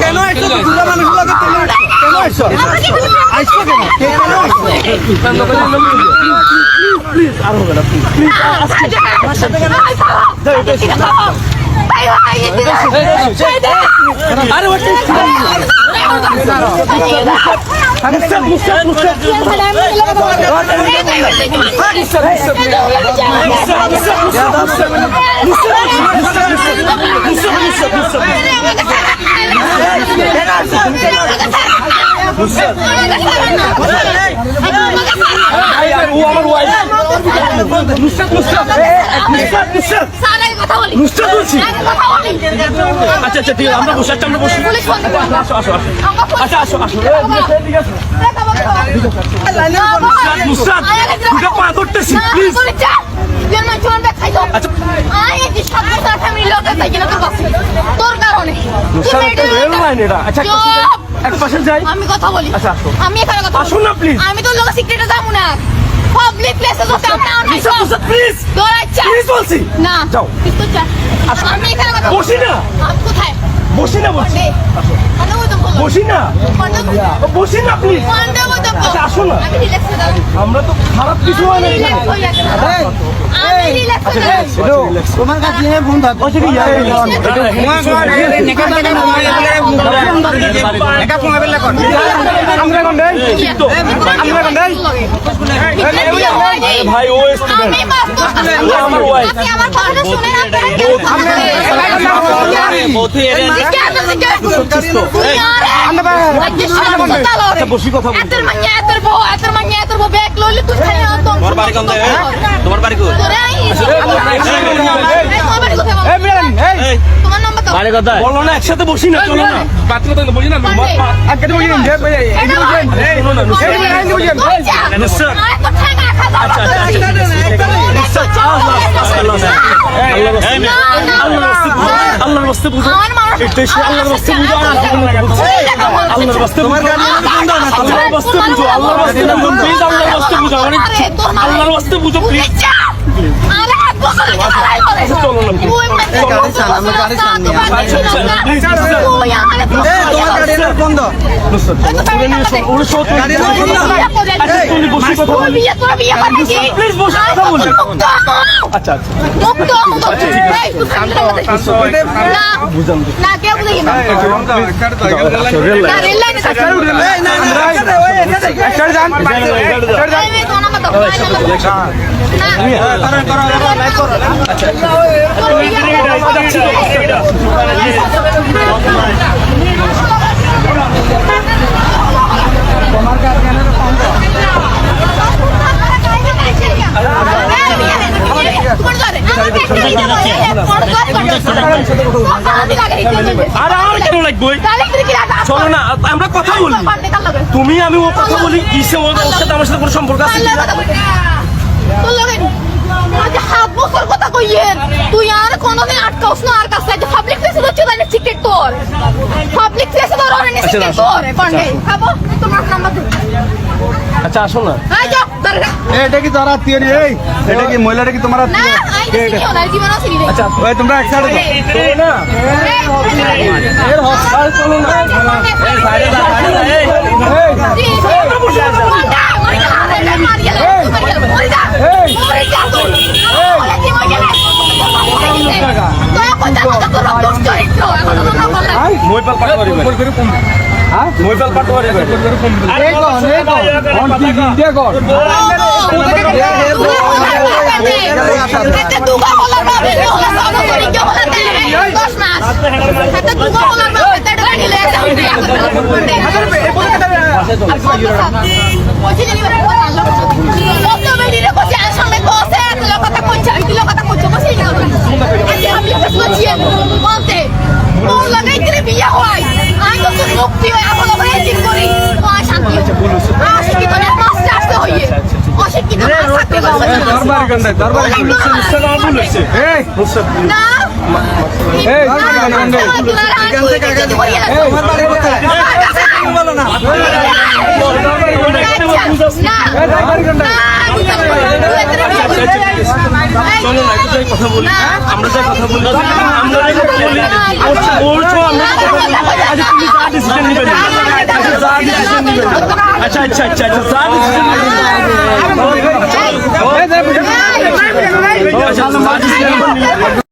কেন আইছো দুটা মানুষ লাগে কেন আইছো আইছো কেন প্লিজ আর হবে না প্লিজ আমার সাথে কেন আরে আচ্ছা আচ্ছা ঠিক আছে আমরা বসে আমরা বসে আসো আসো আচ্ছা আসো আসো নুসরাত দুটো পা ধরতেছি প্লিজ এক পাশে যাই আমি কথা বলি আচ্ছা আমি এখানে কথা আসুন না প্লিজ আমি তো লোক সিক্রেটে যাবো না পাবলিক প্লেসে তো আমরা প্লিজ দৌড়াচ্ছা প্লিজ বলছি না যাও তো চা আমি এখানে কথা বসি না কোথায় বসি না বলছি বসি না বসি না প্লিজ আচ্ছা আসো না আমরা তো খারাপ কিছু হয় না তোমার কাছে ফোন থাকো ভাই ও স্টুডেন্ট আমার ওয়াইফ বসি কথা বলি তোমার বাড়ি কোন জায়গায় তোমার বাড়ি কোথায় বাড়ি কোথায় বলো না একসাথে বসি না চলো না বাচ্চা তো বসি না একসাথে বসি না আল্লাহর রাস্তে বুঝো আল্লাহর রাস্তে বুঝো আল্লাহর রাস্তে তোমার গাড়ি আল্লাহর রাস্তে বুঝো আল্লাহর রাস্তে প্লিজ আল্লাহর রাস্তে বুঝো আল্লাহর রাস্তে বুঝো প্লিজ চলো না বন্ধ আচ্ছা চলো না আমরা কথা বলি তুমি আমি ও কথা বলি কিসে ওর সাথে আমার সাথে কোনো সম্পর্ক আছে তুই আর কোনদিন আটকাওস না আর কাছে পাবলিক প্লেসে হচ্ছে না সিক্রেট তোর পাবলিক প্লেসে তোর অনেক সিক্রেট তোর পান্ডে খাবো তোমার নাম্বার দে আচ্ছা আসো না আই যাও এটা কি তোর আত্মীয় রে এই এটা কি মহিলাটা কি তোমার না আত্মীয় আই দেখি না জীবন আছে রে আচ্ছা ওই তোমরা একসাথে চলো না এর হসপিটাল চলো না এই সাইডে যা মোবাইল পাটওয়ারি মোবাইল পাটওয়ারি আরে কোন কি দিয়ে কর এটা দুগা হলার বাবে হলা সানো করি কে হলা দে 10 মাস এটা দুগা হলার বাবে এটা নিলে এটা ওই যে নিবে কত বেরিয়ে কইছে সামনে বসে এত কথা কইছে এই কথা কইছে বসে এই আমি বসছি বলতে ও লাগাই দিলে বিয়া হয় আমি তো মুক্তি হয় আপন আমরা এডিট করি ও শান্তি আশিকি তো না মাস্টার আসতে হইয়ে অশিক্ষিত না থাকতে পারবে কেন্দ্রে তোর বাড়ি কোন? এই না এই তোর বাড়ি কেন্দ্রে? তোমার বাড়ি কোথায়? তুমি বলো না। চলো না, একটু যাই কথা বলি। আমরা যাই কথা বলি। আমরা যাই কথা বলি। বলছো আমরা যাই কথা বলি। আচ্ছা তুমি যা ডিসিশন নিবে না। আচ্ছা যা ডিসিশন নিবে না। আচ্ছা আচ্ছা আচ্ছা আচ্ছা যা ডিসিশন নিবে না। আচ্ছা যা ডিসিশন নিবে না।